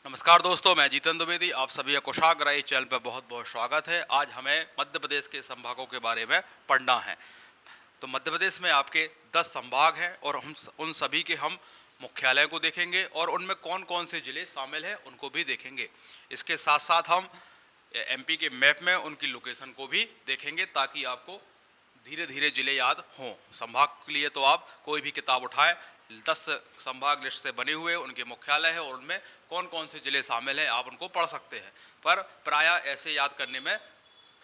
नमस्कार दोस्तों, मैं जीतन द्विवेदी। आप सभी का कुशाग्र चैनल पर बहुत बहुत स्वागत है। आज हमें मध्य प्रदेश के संभागों के बारे में पढ़ना है। तो मध्य प्रदेश में आपके 10 संभाग हैं और हम उन सभी के हम मुख्यालय को देखेंगे और उनमें कौन कौन से ज़िले शामिल हैं उनको भी देखेंगे। इसके साथ साथ हम एमपी के मैप में उनकी लोकेशन को भी देखेंगे ताकि आपको धीरे धीरे ज़िले याद हों। संभाग के लिए तो आप कोई भी किताब उठाएं, 10 संभाग लिस्ट से बने हुए उनके मुख्यालय है और उनमें कौन कौन से ज़िले शामिल हैं आप उनको पढ़ सकते हैं। पर प्रायः ऐसे याद करने में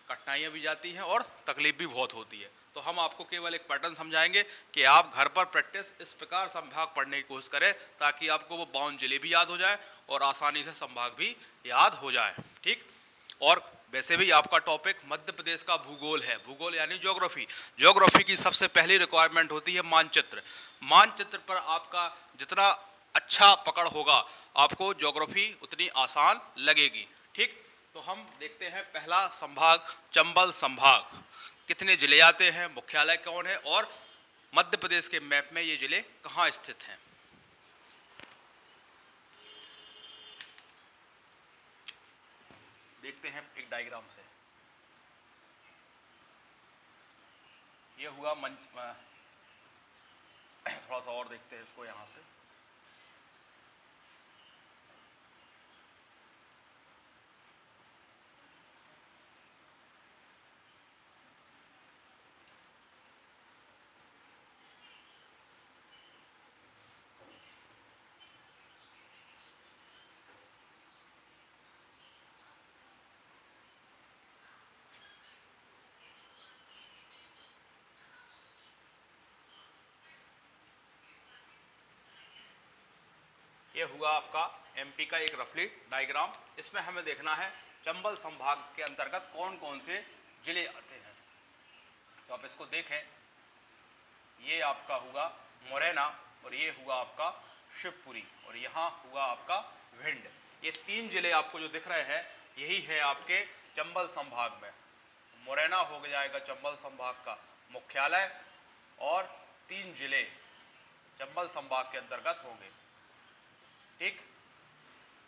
कठिनाइयाँ भी जाती हैं और तकलीफ भी बहुत होती है। तो हम आपको केवल एक पैटर्न समझाएंगे कि आप घर पर प्रैक्टिस इस प्रकार संभाग पढ़ने की कोशिश करें ताकि आपको वो 52 जिले भी याद हो जाए और आसानी से संभाग भी याद हो जाए। ठीक। और वैसे भी आपका टॉपिक मध्य प्रदेश का भूगोल है। भूगोल यानी ज्योग्राफी। ज्योग्राफी की सबसे पहली रिक्वायरमेंट होती है मानचित्र। मानचित्र पर आपका जितना अच्छा पकड़ होगा आपको ज्योग्राफी उतनी आसान लगेगी। ठीक। तो हम देखते हैं पहला संभाग चंबल संभाग। कितने जिले आते हैं, मुख्यालय कौन है और मध्य प्रदेश के मैप में ये जिले कहाँ स्थित हैं। देखते हैं एक डायग्राम से। ये हुआ मंच। थोड़ा सा और देखते हैं इसको यहाँ से। ये हुआ आपका एमपी का एक रफली डायग्राम। इसमें हमें देखना है चंबल संभाग के अंतर्गत कौन कौन से जिले आते हैं। तो आप इसको देखें, ये आपका हुआ मुरैना और ये हुआ आपका शिवपुरी और यहाँ हुआ आपका भिंड। ये 3 जिले आपको जो दिख रहे हैं यही है आपके चंबल संभाग में। मुरैना हो जाएगा चंबल संभाग का मुख्यालय और 3 जिले चंबल संभाग के अंतर्गत होंगे। ठीक,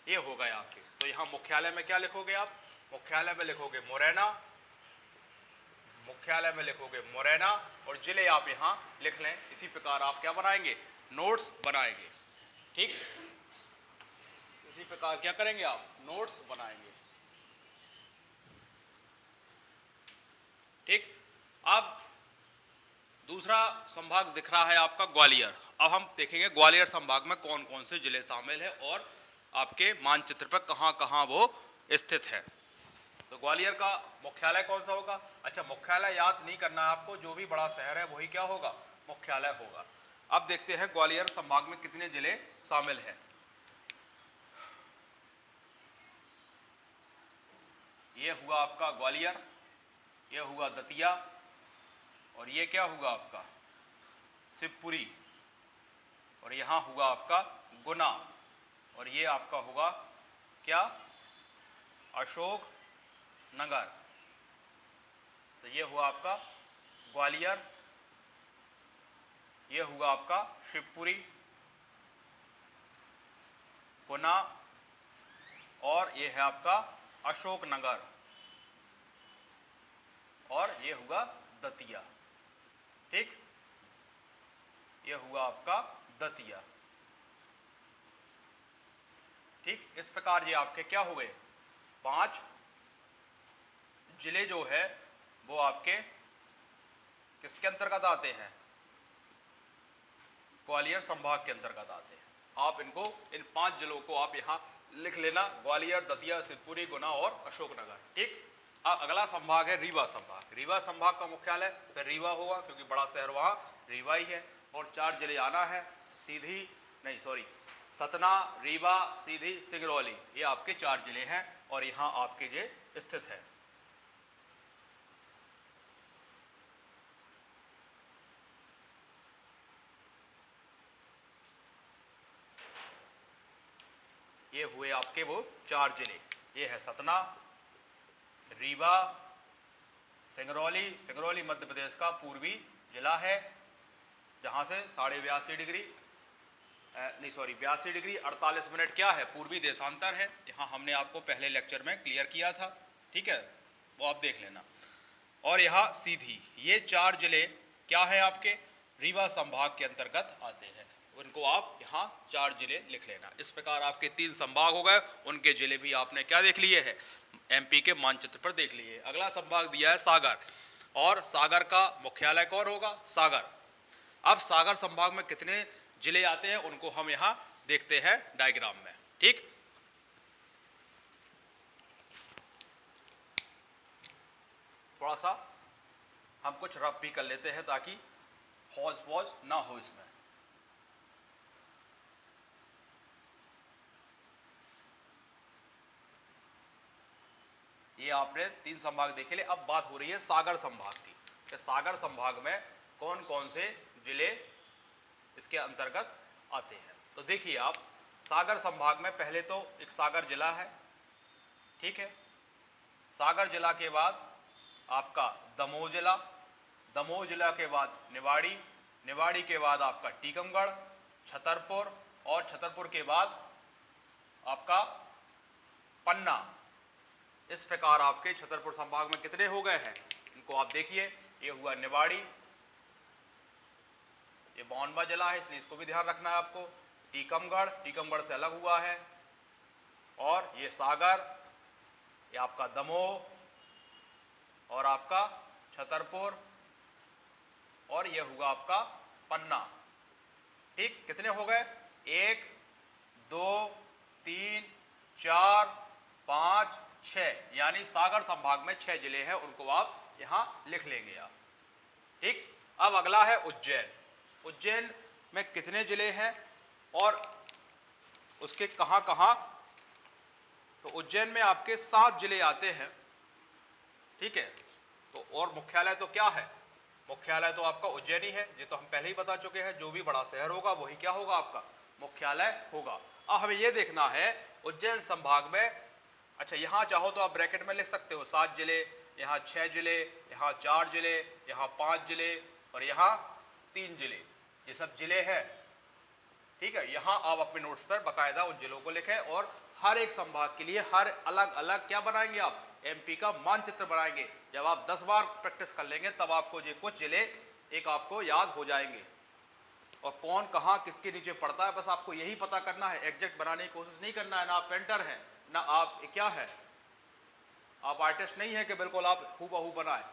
ये हो गए आपके। तो यहाँ मुख्यालय में क्या लिखोगे आप? मुख्यालय में लिखोगे मुरैना, मुख्यालय में लिखोगे मुरैना और जिले आप यहाँ लिख लें। इसी प्रकार आप क्या बनाएंगे? नोट्स बनाएंगे। ठीक, इसी प्रकार क्या करेंगे आप? नोट्स बनाएंगे। ठीक। अब दूसरा संभाग दिख रहा है आपका ग्वालियर। अब हम देखेंगे ग्वालियर संभाग में कौन कौन से जिले शामिल है और आपके मानचित्र पर कहां कहां वो स्थित है। तो ग्वालियर का मुख्यालय कौन सा होगा? अच्छा, मुख्यालय याद नहीं करना है आपको, जो भी बड़ा शहर है वही क्या होगा? मुख्यालय होगा। अब देखते हैं ग्वालियर संभाग में कितने जिले शामिल हैं। ये हुआ आपका ग्वालियर, ये हुआ दतिया और ये क्या हुआ आपका? शिवपुरी और यहाँ हुआ आपका गुना और ये आपका होगा क्या? अशोक नगर। तो ये हुआ आपका ग्वालियर, ये हुआ आपका शिवपुरी, गुना और ये है आपका अशोक नगर और ये हुआ दतिया। ठीक, ये हुआ आपका दतिया। ठीक, इस प्रकार ये आपके क्या हुए? 5 जिले जो है वो आपके किसके अंतर्गत आते हैं? ग्वालियर संभाग के अंतर्गत आते हैं। आप इनको, इन 5 जिलों को आप यहाँ लिख लेना, ग्वालियर, दतिया, शिवपुरी, गुना और अशोकनगर। ठीक। अगला संभाग है रीवा संभाग। रीवा संभाग का मुख्यालय फिर रीवा होगा क्योंकि बड़ा शहर वहाँ रीवा ही है और 4 जिले आना है, सीधी नहीं सॉरी सतना, रीवा, सीधी, सिंगरौली। ये आपके 4 जिले हैं और यहाँ आपके ये स्थित है। ये हुए आपके वो 4 जिले। ये है सतना, रीवा, सिंगरौली। सिंगरौली मध्य प्रदेश का पूर्वी जिला है जहाँ से 82.5 डिग्री नहीं सॉरी 82 डिग्री 48 मिनट क्या है, पूर्वी देशांतर है। यहाँ हमने आपको पहले लेक्चर में क्लियर किया था, ठीक है, वो आप देख लेना। और यहाँ सीधी, ये 4 जिले क्या है आपके रीवा संभाग के अंतर्गत आते हैं, उनको आप यहाँ 4 जिले लिख लेना। इस प्रकार आपके 3 संभाग हो गए, उनके जिले भी आपने क्या देख लिए है, एमपी के मानचित्र पर देख लिए। अगला संभाग दिया है सागर, और सागर का मुख्यालय कौन होगा, सागर। अब सागर संभाग में कितने जिले आते हैं उनको हम यहाँ देखते हैं डायग्राम में, ठीक। थोड़ा सा हम कुछ रफ भी कर लेते हैं ताकि हौज पौज ना हो इसमें। ये आपने 3 संभाग देखे ले। अब बात हो रही है सागर संभाग की, कि सागर संभाग में कौन कौन से जिले इसके अंतर्गत आते हैं। तो देखिए आप, सागर संभाग में पहले तो एक सागर जिला है, ठीक है। सागर जिला के बाद आपका दमोह जिला, दमोह जिला के बाद निवाड़ी, निवाड़ी के बाद आपका टीकमगढ़, छतरपुर, और छतरपुर के बाद आपका पन्ना। इस प्रकार आपके छतरपुर संभाग में कितने हो गए हैं, इनको आप देखिए। ये हुआ निवाड़ी, ये 52वां जिला है इसलिए इसको भी ध्यान रखना है आपको। टीकमगढ़, टीकमगढ़ से अलग हुआ है, और ये सागर, ये आपका दमोह, और आपका छतरपुर, और ये हुआ आपका पन्ना, ठीक। कितने हो गए, 1 2 3 4 5 6, यानी सागर संभाग में 6 जिले हैं, उनको आप यहां लिख लेंगे आप, ठीक। अब अगला है उज्जैन। उज्जैन में कितने जिले हैं और उसके कहां कहां, तो उज्जैन में आपके 7 जिले आते हैं, ठीक है। तो और मुख्यालय तो क्या है, मुख्यालय तो आपका उज्जैन ही है, ये तो हम पहले ही बता चुके हैं। जो भी बड़ा शहर होगा वही क्या होगा, आपका मुख्यालय होगा। अब हमें यह देखना है उज्जैन संभाग में, अच्छा यहाँ चाहो तो आप ब्रैकेट में लिख सकते हो 7 जिले, यहाँ 6 जिले, यहाँ 4 जिले, यहाँ 5 जिले, और यहाँ 3 जिले, ये सब जिले हैं, ठीक है। यहाँ आप अपने नोट्स पर बाकायदा उन जिलों को लिखें, और हर एक संभाग के लिए हर अलग अलग क्या बनाएंगे आप, एमपी का मानचित्र बनाएंगे। जब आप 10 बार प्रैक्टिस कर लेंगे तब आपको ये कुछ जिले एक आपको याद हो जाएंगे, और कौन कहाँ किसके नीचे पड़ता है, बस आपको यही पता करना है। एग्जैक्ट बनाने की कोशिश नहीं करना है, ना आप पेंटर हैं, ना आप क्या है, आप आर्टिस्ट नहीं है कि बिल्कुल आप हूबहू बनाए।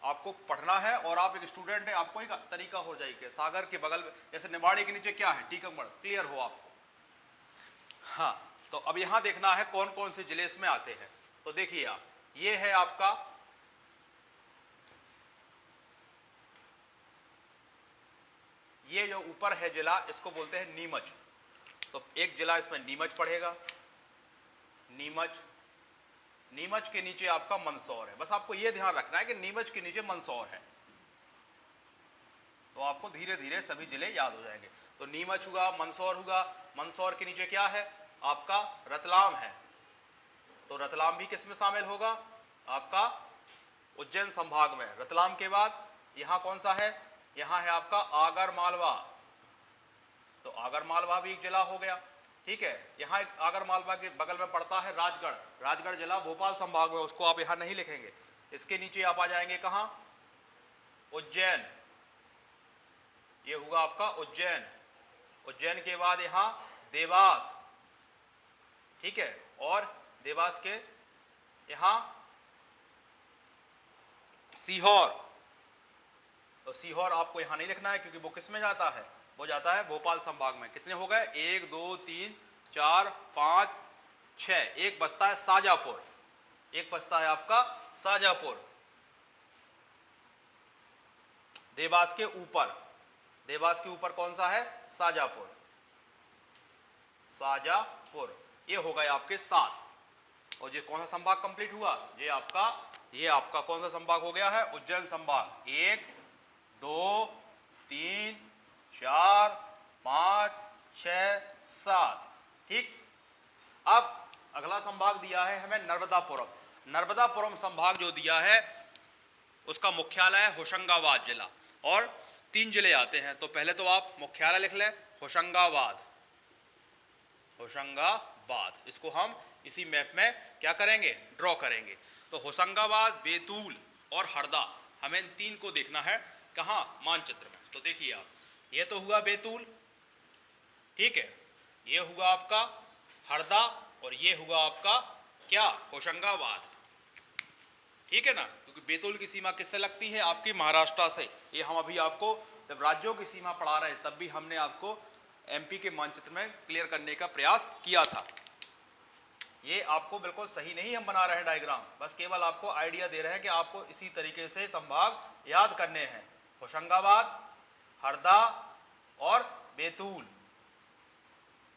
आपको पढ़ना है, और आप एक स्टूडेंट है, आपको एक तरीका हो जाएगा। सागर के बगल में जैसे निवाड़ी के नीचे क्या है, टीकमगढ़, क्लियर हो आपको। हाँ, तो अब यहां देखना है कौन कौन से जिले इसमें आते हैं। तो देखिए आप, ये है आपका ये जो ऊपर है जिला, इसको बोलते हैं नीमच। तो एक जिला इसमें नीमच पड़ेगा, नीमच। नीमच के नीचे आपका मंदसौर है। बस आपको यह ध्यान रखना है कि नीमच के नीचे मंदसौर है, तो आपको धीरे धीरे सभी जिले याद हो जाएंगे। तो नीमच हुआ, मंदसौर हुआ, मंदसौर के नीचे क्या है आपका, रतलाम है। तो रतलाम भी किस में शामिल होगा, आपका उज्जैन संभाग में। रतलाम के बाद यहां कौन सा है, यहां है आपका आगर मालवा। तो आगर मालवा भी एक जिला हो गया, ठीक है। यहाँ एक आगर मालवा के बगल में पड़ता है राजगढ़, राजगढ़ जिला भोपाल संभाग में, उसको आप यहाँ नहीं लिखेंगे। इसके नीचे आप आ जाएंगे कहाँ, उज्जैन, ये हुआ आपका उज्जैन। उज्जैन के बाद यहाँ देवास, ठीक है, और देवास के यहाँ सीहोर। तो सीहोर आपको यहाँ नहीं लिखना है क्योंकि वो किस में जाता है, वो जाता है भोपाल संभाग में। कितने हो गए, 1 2 3 4 5 6, एक बचता है शाजापुर, एक बचता है आपका शाजापुर। देवास के ऊपर, देवास के ऊपर कौन सा है, शाजापुर, शाजापुर। ये हो गए आपके 7। और ये कौन सा संभाग कंप्लीट हुआ, ये आपका कौन सा संभाग हो गया है, उज्जैन संभाग। 1 2 3 4 5 6 7, ठीक। अब अगला संभाग दिया है हमें नर्मदापुरम। नर्मदापुरम संभाग जो दिया है उसका मुख्यालय है होशंगाबाद जिला, और 3 जिले आते हैं। तो पहले तो आप मुख्यालय लिख लें, होशंगाबाद, होशंगाबाद। इसको हम इसी मैप में क्या करेंगे, ड्रॉ करेंगे। तो होशंगाबाद, बैतूल और हरदा, हमें इन तीन को देखना है कहाँ, मानचित्र में। तो देखिए आप, ये तो हुआ बैतूल, ठीक है, ये हुआ आपका हरदा और ये हुआ आपका क्या, होशंगाबाद, ठीक है ना। क्योंकि बैतूल की सीमा किससे लगती है, आपकी महाराष्ट्र से। ये हम अभी आपको जब राज्यों की सीमा पढ़ा रहे तब भी हमने आपको एमपी के मानचित्र में क्लियर करने का प्रयास किया था। ये आपको बिल्कुल सही नहीं हम बना रहे हैं डायग्राम, बस केवल आपको आइडिया दे रहे हैं कि आपको इसी तरीके से संभाग याद करने हैं, होशंगाबाद, हरदा और बैतूल।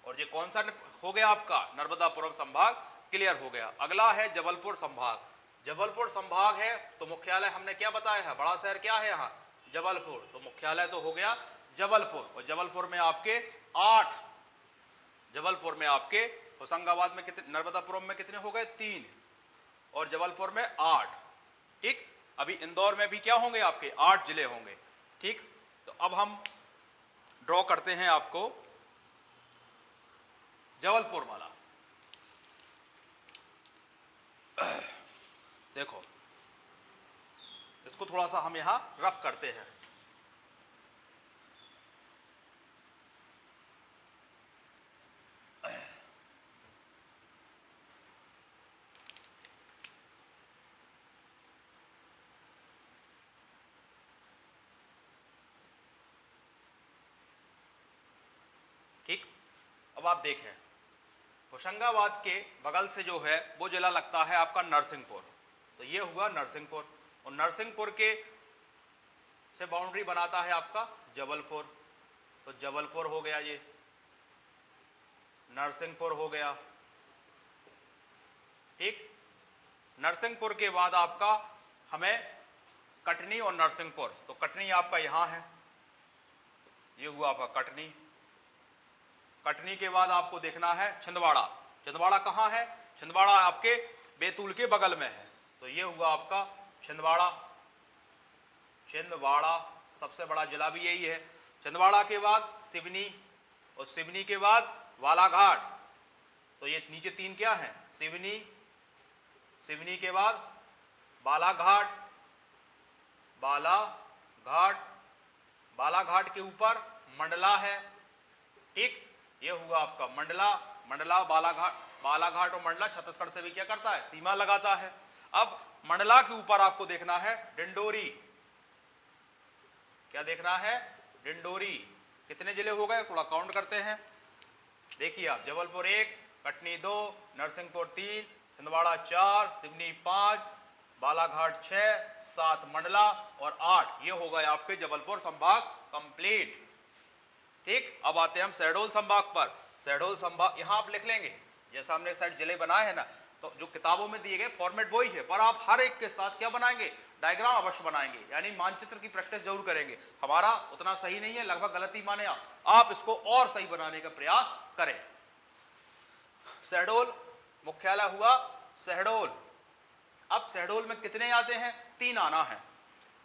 और ये कौन सा हो गया आपका, नर्मदापुरम संभाग क्लियर हो गया। अगला है जबलपुर संभाग। जबलपुर संभाग है तो मुख्यालय हमने क्या बताया है, बड़ा शहर क्या है यहाँ, जबलपुर। तो मुख्यालय तो हो गया जबलपुर। और जबलपुर में आपके 8, जबलपुर में आपके, होशंगाबाद में कितने, नर्मदापुरम में कितने हो गए, 3, और जबलपुर में 8, ठीक। अभी इंदौर में भी क्या होंगे आपके 8 जिले होंगे, ठीक। तो अब हम ड्रॉ करते हैं आपको जबलपुर वाला। देखो इसको थोड़ा सा हम यहां रफ करते हैं। ठीक, अब आप देखें, होशंगाबाद के बगल से जो है वो जिला लगता है आपका नरसिंहपुर। तो ये हुआ नरसिंहपुर, और नरसिंहपुर के से बाउंड्री बनाता है आपका जबलपुर। तो जबलपुर हो गया, ये नरसिंहपुर हो गया, ठीक। नरसिंहपुर के बाद आपका हमें कटनी और नरसिंहपुर, तो कटनी आपका यहां है, ये हुआ आपका कटनी। कटनी के बाद आपको देखना है छिंदवाड़ा। छिंदवाड़ा कहाँ है, छिंदवाड़ा आपके बैतूल के बगल में है। तो ये हुआ आपका छिंदवाड़ा। छिंदवाड़ा सबसे बड़ा जिला भी यही है। छिंदवाड़ा के बाद सिवनी, और सिवनी के बाद बालाघाट। तो ये नीचे 3 क्या है, सिवनी, सिवनी के बाद बालाघाट, बालाघाट, बालाघाट के ऊपर मंडला है, ठीक। ये हुआ आपका मंडला। मंडला, बालाघाट, बालाघाट और मंडला छत्तीसगढ़ से भी क्या करता है, सीमा लगाता है। अब मंडला के ऊपर आपको देखना है डिंडोरी। क्या देखना है, डिंडोरी। कितने जिले हो गए, थोड़ा काउंट करते हैं। देखिए आप, जबलपुर 1, कटनी 2, नरसिंहपुर 3, छिंदवाड़ा 4, सिवनी 5, बालाघाट 6, 7 मंडला और 8, ये हो गए आपके जबलपुर संभाग कंप्लीट, ठीक। अब आते हैं हम शहडोल संभाग पर। शहडोल संभाग यहां आप लिख लेंगे, जैसा हमने साइड जिले बनाए हैं ना, तो जो किताबों में दिए गए फॉर्मेट वही है, पर आप हर एक के साथ क्या बनाएंगे, डायग्राम अवश्य बनाएंगे, यानी मानचित्र की प्रैक्टिस जरूर करेंगे। हमारा उतना सही नहीं है, लगभग गलती माने आप इसको और सही बनाने का प्रयास करें। शहडोल मुख्यालय हुआ शहडोल। अब शहडोल में कितने आते हैं, 3 आना है।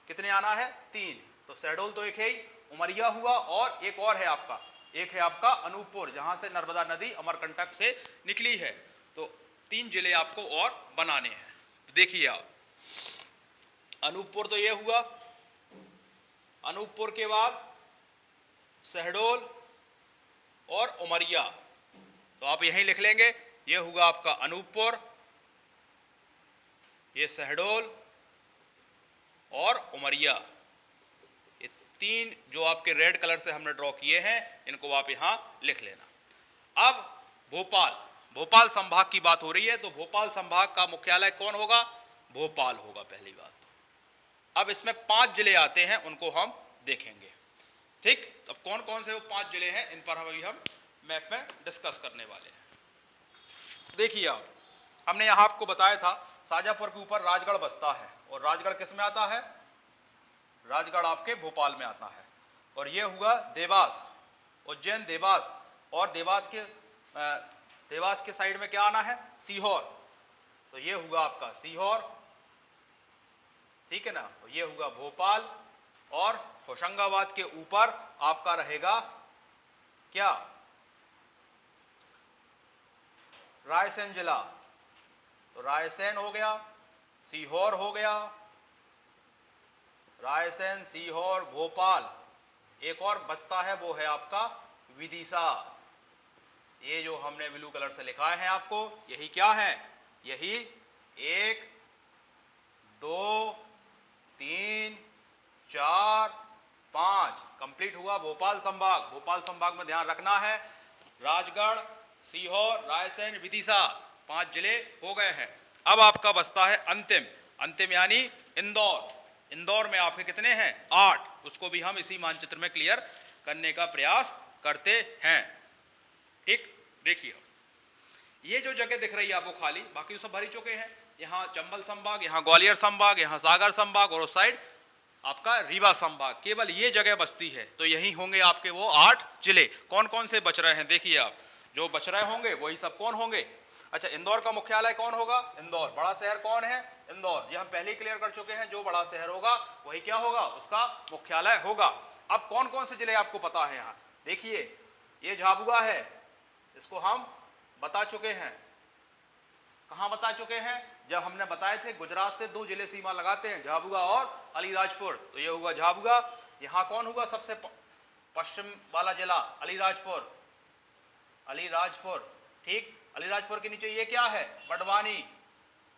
कितने आना है, 3। तो शहडोल तो एक है ही, उमरिया हुआ, और एक और है आपका, एक है आपका अनूपपुर, जहां से नर्मदा नदी अमरकंटक से निकली है। तो 3 जिले आपको और बनाने हैं। देखिए आप, अनूपपुर तो ये हुआ, अनूपपुर के बाद शहडोल और उमरिया, तो आप यहीं लिख लेंगे। ये हुआ आपका अनूपपुर, ये शहडोल और उमरिया। ये 3 जो आपके रेड कलर से हमने ड्रॉ किए हैं, इनको आप यहां लिख लेना। अब भोपाल, भोपाल संभाग की बात हो रही है, तो भोपाल संभाग का मुख्यालय कौन होगा, भोपाल होगा पहली बात। अब इसमें 5 जिले आते हैं, उनको हम देखेंगे, ठीक। अब कौन कौन से वो 5 जिले हैं, इन पर अभी हम मैप में डिस्कस करने वाले हैं। देखिए आप, हमने यहां आपको बताया था शाजापुर के ऊपर राजगढ़ बसता है, और राजगढ़ किस में आता है, राजगढ़ आपके भोपाल में आता है। और ये हुआ देवास, उज्जैन देवास, और देवास के साइड में क्या आना है, सीहोर। तो ये हुआ आपका सीहोर, ठीक है ना। ये हुआ भोपाल, और होशंगाबाद के ऊपर आपका रहेगा क्या? रायसेन जिला, तो रायसेन हो गया, सीहोर हो गया, रायसेन, सीहोर, भोपाल। एक और बचता है वो है आपका विदिशा। ये जो हमने ब्लू कलर से लिखा है आपको, यही क्या है? यही 1 2 3 4 5 कंप्लीट हुआ भोपाल संभाग। भोपाल संभाग में ध्यान रखना है, राजगढ़, सीहोर, रायसेन, विदिशा 5 जिले हो गए हैं। अब आपका बचता है अंतिम, अंतिम यानी इंदौर। इंदौर में आपके कितने हैं? 8। उसको भी हम इसी मानचित्र में क्लियर करने का प्रयास करते हैं। ठीक, देखिए ये जो जगह दिख रही है आपको खाली, बाकी तो सब भरी चुके हैं। यहाँ चंबल संभाग, यहाँ ग्वालियर संभाग, यहाँ सागर संभाग और उस साइड आपका रीवा संभाग। केवल ये जगह बचती है, तो यही होंगे आपके वो 8 जिले। कौन कौन से बच रहे हैं देखिए आप, जो बच रहे होंगे वही सब कौन होंगे? अच्छा, इंदौर का मुख्यालय कौन होगा? इंदौर। बड़ा शहर कौन है? इंदौर। ये हम पहले ही क्लियर कर चुके हैं, जो बड़ा शहर होगा वही क्या होगा? उसका मुख्यालय होगा। अब कौन कौन से जिले आपको पता है यहाँ देखिए, ये झाबुआ है, इसको हम बता चुके हैं। कहां बता चुके हैं? जब हमने बताए थे गुजरात से 2 जिले सीमा लगाते हैं, झाबुआ और अलीराजपुर, तो ये हुआ झाबुआ। यहां कौन हुआ सबसे पश्चिम वाला जिला? अलीराजपुर। अलीराजपुर, ठीक। अलीराजपुर के नीचे ये क्या है? बड़वानी।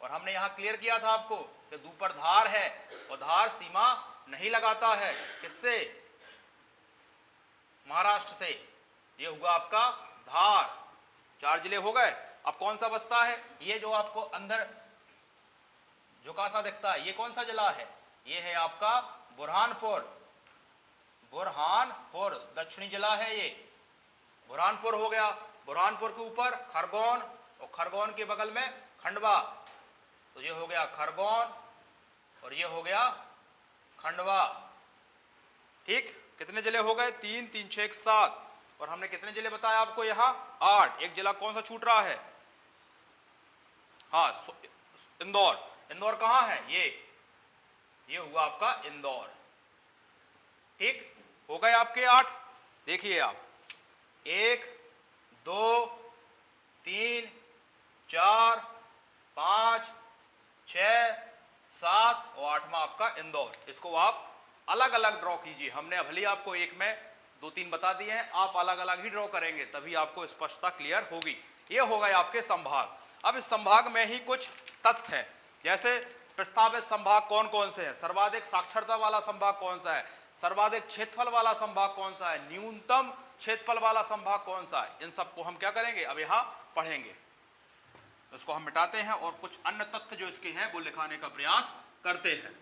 और हमने यहां क्लियर किया था आपको कि ऊपर धार है, और धार सीमा नहीं लगाता है किससे? महाराष्ट्र से। ये हुआ आपका धार। 4 जिले हो गए। अब कौन सा बचता है? ये जो आपको अंदर झुका सा दिखता है, ये कौन सा जिला है? ये है आपका बुरहानपुर। बुरहानपुर दक्षिणी जिला है ये, बुरहानपुर हो गया। बुरहानपुर के ऊपर खरगोन, और खरगोन के बगल में खंडवा, तो ये हो गया खरगोन और ये हो गया खंडवा। ठीक, कितने जिले हो गए? 3 3 6 7। और हमने कितने जिले बताया आपको यहाँ? 8। एक जिला कौन सा छूट रहा है? हाँ, इंदौर। इंदौर कहाँ है? ये हुआ आपका इंदौर। ठीक, हो गए आपके 8। देखिए आप, 1 2 3 4 5 6 7 और 8वां आपका इंदौर। इसको आप अलग अलग ड्रॉ कीजिए। हमने भले आपको एक में 2-3 बता दिए हैं, आप अलग अलग ही ड्रॉ करेंगे, तभी आपको स्पष्टता क्लियर होगी। ये हो गए आपके संभाग। अब इस संभाग में ही कुछ तथ्य हैं, जैसे प्रस्तावित संभाग कौन कौन से हैं, सर्वाधिक साक्षरता वाला संभाग कौन सा है, सर्वाधिक क्षेत्रफल वाला संभाग कौन सा है, न्यूनतम क्षेत्रफल वाला संभाग कौन सा है। इन सबको हम क्या करेंगे? अब यहाँ पढ़ेंगे। इसको हम मिटाते हैं और कुछ अन्य तथ्य जो इसके हैं वो लिखाने का प्रयास करते हैं।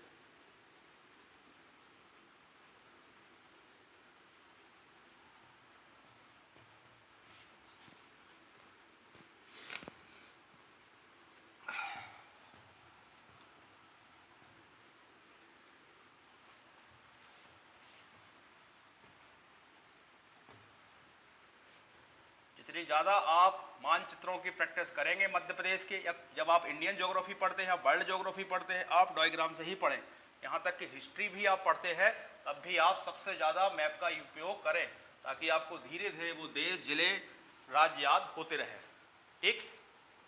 जितनी ज़्यादा आप मानचित्रों की प्रैक्टिस करेंगे मध्य प्रदेश के, या जब आप इंडियन ज्योग्राफी पढ़ते हैं, वर्ल्ड ज्योग्राफी पढ़ते हैं, आप डायग्राम से ही पढ़ें, यहाँ तक कि हिस्ट्री भी आप पढ़ते हैं, तब भी आप सबसे ज़्यादा मैप का उपयोग करें, ताकि आपको धीरे धीरे वो देश, जिले, राज्य याद होते रहे। ठीक,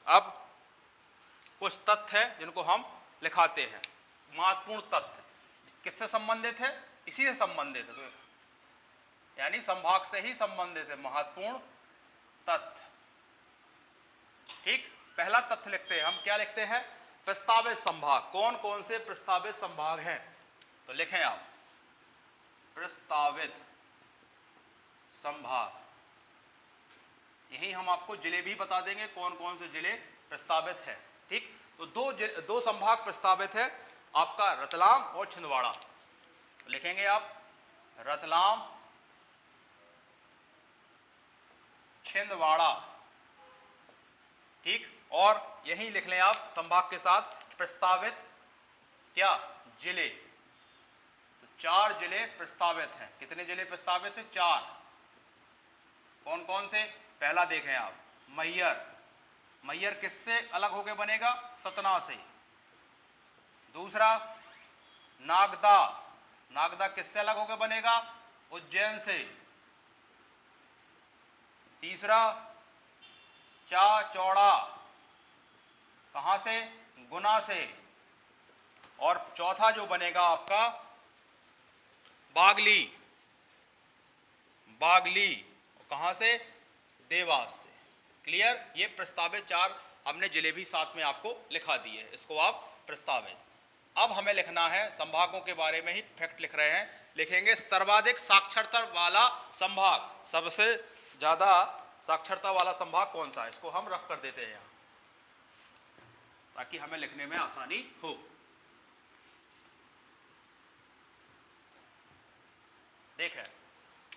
अब कुछ तथ्य हैं जिनको हम लिखाते हैं। महत्वपूर्ण तथ्य किससे संबंधित है? इसी से संबंधित है, यानी संभाग से ही संबंधित है। महत्वपूर्ण तथ्य। ठीक, पहला तथ्य लिखते हैं हम, क्या लिखते हैं? प्रस्तावित संभाग। कौन कौन से प्रस्तावित संभाग हैं? तो लिखें आप, प्रस्तावित संभाग। यही हम आपको जिले भी बता देंगे, कौन कौन से जिले प्रस्तावित है। ठीक, तो दो संभाग प्रस्तावित है, आपका रतलाम और छिंदवाड़ा। तो लिखेंगे आप रतलाम, छिंदवाड़ा। ठीक, और यही लिख लें आप संभाग के साथ प्रस्तावित क्या? जिले। तो 4 जिले प्रस्तावित हैं। कितने जिले प्रस्तावित हैं? 4। कौन कौन से? पहला देखें आप, मैहर। मैहर किससे अलग होकर बनेगा? सतना से। दूसरा नागदा। नागदा किससे अलग होकर बनेगा? उज्जैन से। तीसरा चा चौड़ा, कहां से, गुना से। और चौथा जो बनेगा आपका बागली, बागली कहां से, देवास से। क्लियर। ये प्रस्तावित 4 हमने जिले भी साथ में आपको लिखा दिए है, इसको आप प्रस्तावित। अब हमें लिखना है संभागों के बारे में ही फैक्ट लिख रहे हैं, लिखेंगे सर्वाधिक साक्षरता वाला संभाग, सबसे ज्यादा साक्षरता वाला संभाग कौन सा है, इसको हम रफ कर देते हैं यहां ताकि हमें लिखने में आसानी हो। देखें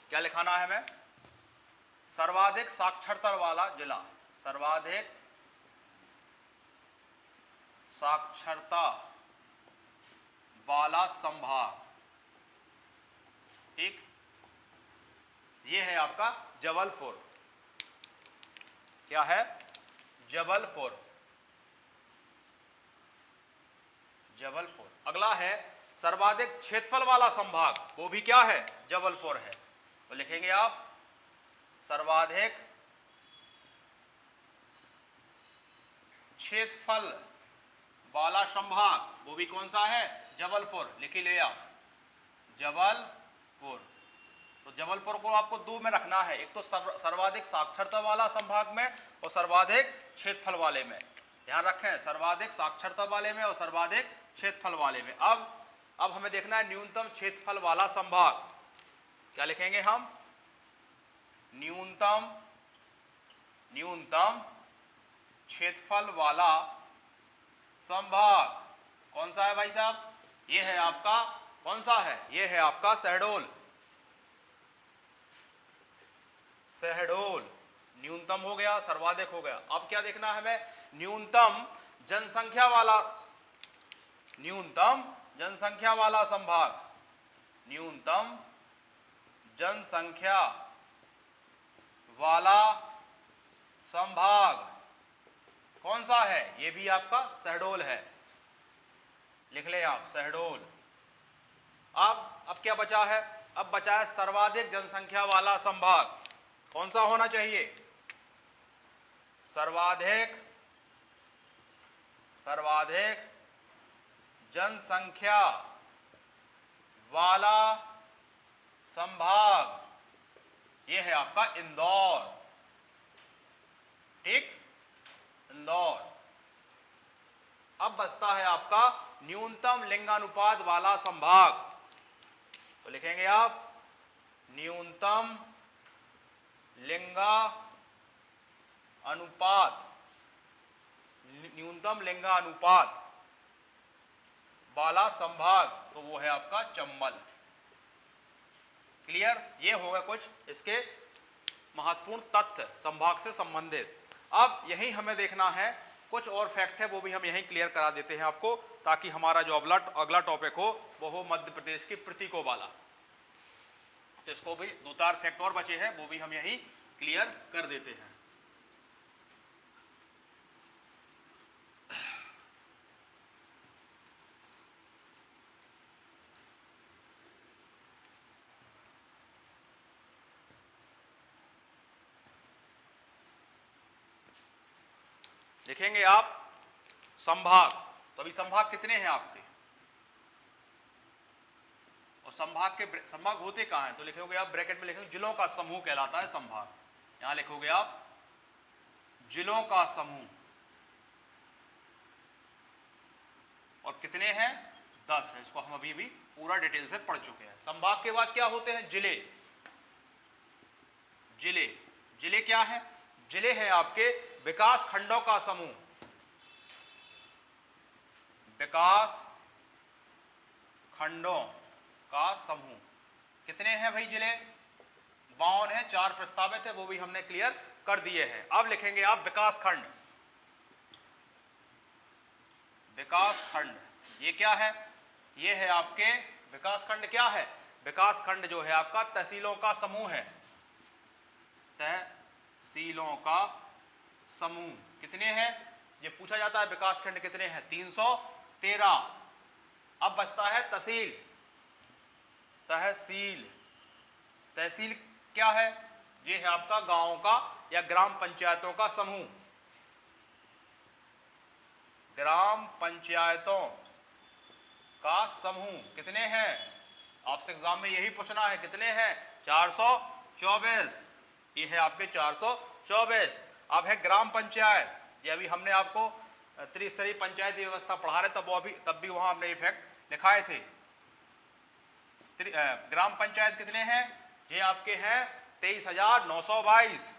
क्या लिखाना है हमें, सर्वाधिक साक्षरता वाला जिला, सर्वाधिक साक्षरता वाला संभाग, ठीक। ये है आपका जबलपुर, क्या है, जबलपुर, जबलपुर। अगला है सर्वाधिक क्षेत्रफल वाला संभाग, वो भी क्या है, जबलपुर है। तो लिखेंगे आप सर्वाधिक क्षेत्रफल वाला संभाग, वो भी कौन सा है, जबलपुर। लिखी ले आप, जबलपुर। तो जबलपुर को आपको दो में रखना है, एक तो सर्वाधिक साक्षरता वाला संभाग में और सर्वाधिक क्षेत्रफल वाले में। ध्यान रखें, सर्वाधिक साक्षरता वाले में और सर्वाधिक क्षेत्रफल वाले में। अब हमें देखना है न्यूनतम क्षेत्रफल वाला संभाग, क्या लिखेंगे हम, न्यूनतम क्षेत्रफल वाला संभाग कौन सा है भाई साहब, ये है आपका, कौन सा है, ये है आपका शहडोल, शहडोल। न्यूनतम हो गया, सर्वाधिक हो गया। अब क्या देखना है हमें, न्यूनतम जनसंख्या वाला, न्यूनतम जनसंख्या वाला संभाग, न्यूनतम जनसंख्या वाला संभाग कौन सा है, ये भी आपका शहडोल है। लिख ले आप, शहडोल। अब क्या बचा है, अब बचा है सर्वाधिक जनसंख्या वाला संभाग, कौन सा होना चाहिए, सर्वाधिक जनसंख्या वाला संभाग, ये है आपका इंदौर, ठीक, इंदौर। अब बचता है आपका न्यूनतम लिंगानुपात वाला संभाग, तो लिखेंगे आप न्यूनतम लिंगानुपात वाला संभाग, तो वो है आपका चंबल। क्लियर। ये होगा कुछ इसके महत्वपूर्ण तथ्य संभाग से संबंधित। अब यही हमें देखना है, कुछ और फैक्ट है वो भी हम यहीं क्लियर करा देते हैं आपको, ताकि हमारा जो अगला टॉपिक हो वो हो मध्य प्रदेश की प्रतीकों वाला। तो इसको भी 2-4 फैक्ट और बचे हैं, वो भी हम यहीं क्लियर कर देते हैं। देखेंगे आप संभाग, तो अभी संभाग कितने हैं आपके, और संभाग होते कहां हैं, तो लिखोगे आप ब्रैकेट में लिखेंगे जिलों का समूह कहलाता है संभाग। यहां लिखोगे आप जिलों का समूह, और कितने हैं, 10 है। इसको हम अभी भी पूरा डिटेल से पढ़ चुके हैं। संभाग के बाद क्या होते हैं, जिले। जिले क्या है, जिले हैं आपके विकास खंडों का समूह, विकास खंडों का समूह। कितने हैं भाई जिले, 52 है, 4 प्रस्तावित है, वो भी हमने क्लियर कर दिए हैं। अब लिखेंगे आप विकास खंड। विकास खंड ये क्या है, ये है आपके विकास खंड, क्या है, विकास खंड जो है आपका तहसीलों का समूह है, तहसीलों का समूह। कितने हैं, ये पूछा जाता है विकास खंड कितने हैं, 313। अब बचता है तहसील। तहसील क्या है, ये है आपका गांवों का या ग्राम पंचायतों का समूह? ग्राम पंचायतों का समूह कितने हैं? आपसे एग्जाम में यही पूछना है, कितने हैं? 424। ये है आपके 424। अब है ग्राम पंचायत। ये अभी हमने आपको त्रिस्तरीय पंचायती व्यवस्था पढ़ा रहे, तब भी वहां हमने ये फैक्ट लिखाए थे। ग्राम पंचायत कितने हैं? ये आपके हैं 23,922।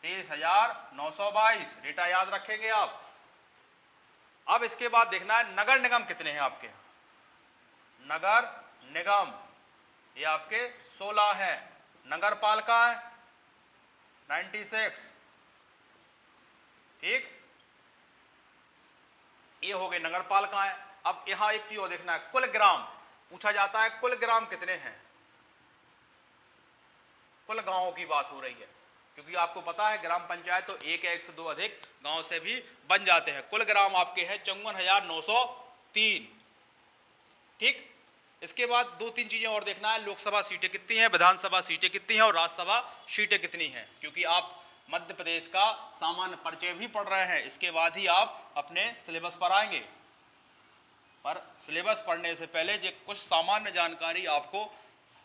23,922 डेटा याद रखेंगे आप। अब इसके बाद देखना है नगर निगम कितने हैं आपके यहाँ। नगर निगम ये आपके 16 हैं। नगर पालिका है 96। ठीक, ये हो गए नगर पालिका है। अब यहां एक चीज और देखना है, कुल ग्राम पूछा जाता है, कुल ग्राम कितने हैं? कुल गांवों की बात हो रही है, क्योंकि आपको पता है ग्राम पंचायत तो एक या एक से दो अधिक गांव से भी बन जाते हैं। कुल ग्राम आपके हैं 54,903। ठीक, इसके बाद दो तीन चीजें और देखना है, लोकसभा सीटें कितनी हैं, विधानसभा सीटें कितनी हैं और राज्यसभा सीटें कितनी हैं, क्योंकि आप मध्य प्रदेश का सामान्य परिचय भी पढ़ रहे हैं, इसके बाद ही आप अपने सिलेबस पर आएंगे। पर सिलेबस पढ़ने से पहले जो कुछ सामान्य जानकारी आपको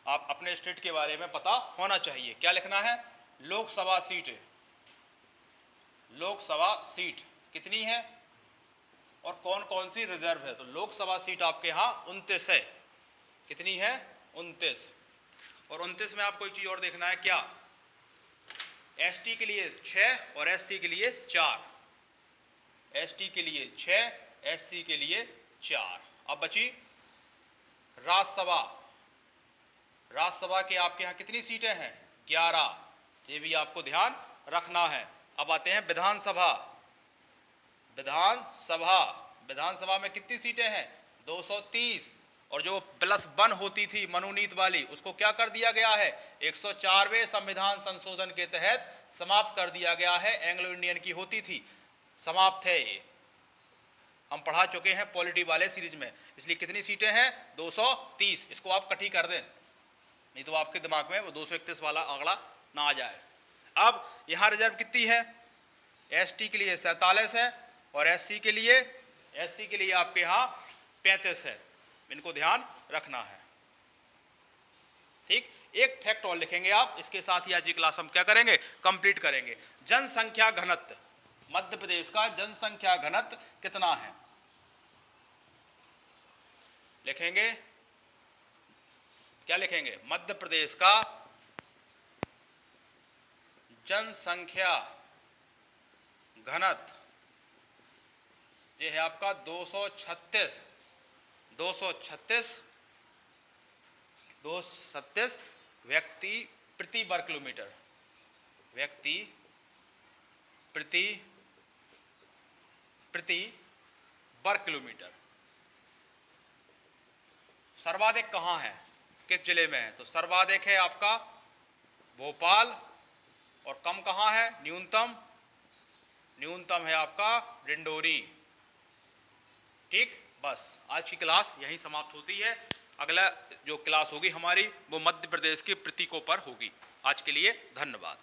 आप अपने स्टेट के बारे में पता होना चाहिए। क्या लिखना है? लोकसभा सीटें। लोकसभा सीट कितनी है और कौन कौन सी रिजर्व है? तो लोकसभा सीट आपके यहाँ 29 है। कितनी है? 29। और 29 में आपको एक चीज और देखना है, क्या? एसटी के लिए 6 और एससी के लिए 4। एसटी के लिए 6, एससी के लिए 4। अब बची राज्यसभा। राज्यसभा के आपके यहाँ कितनी सीटें हैं? 11। ये भी आपको ध्यान रखना है। अब आते हैं विधानसभा। विधानसभा, विधानसभा में कितनी सीटें हैं? 230। और जो +1 होती थी मनोनीत वाली, उसको क्या कर दिया गया है? 104वें संविधान संशोधन के तहत समाप्त कर दिया गया है। एंग्लो इंडियन की होती थी, समाप्त है। ये हम पढ़ा चुके हैं पॉलिटी वाले सीरीज में। इसलिए कितनी सीटें हैं? 230। इसको आप कटी कर दें, नहीं तो आपके दिमाग में वो 231 वाला आंकड़ा ना आ जाए। अब यहाँ रिजर्व कितनी है? एसटी के लिए 47 है और एससी के लिए आपके यहाँ 35 है। इनको ध्यान रखना है। ठीक, एक फैक्ट और लिखेंगे आप, इसके साथ ही आज की क्लास हम क्या करेंगे? कंप्लीट करेंगे। जनसंख्या घनत्व, मध्य प्रदेश का जनसंख्या घनत्व कितना है? लिखेंगे, क्या लिखेंगे? मध्य प्रदेश का जनसंख्या घनत्व ये है आपका 236 व्यक्ति प्रति वर्ग किलोमीटर। व्यक्ति प्रति वर्ग किलोमीटर। सर्वाधिक कहाँ है, किस जिले में है? तो सर्वाधिक है आपका भोपाल, और कम कहाँ है? न्यूनतम है आपका डिंडोरी। ठीक, बस आज की क्लास यहीं समाप्त होती है। अगला जो क्लास होगी हमारी वो मध्य प्रदेश के प्रतीकों पर होगी। आज के लिए धन्यवाद।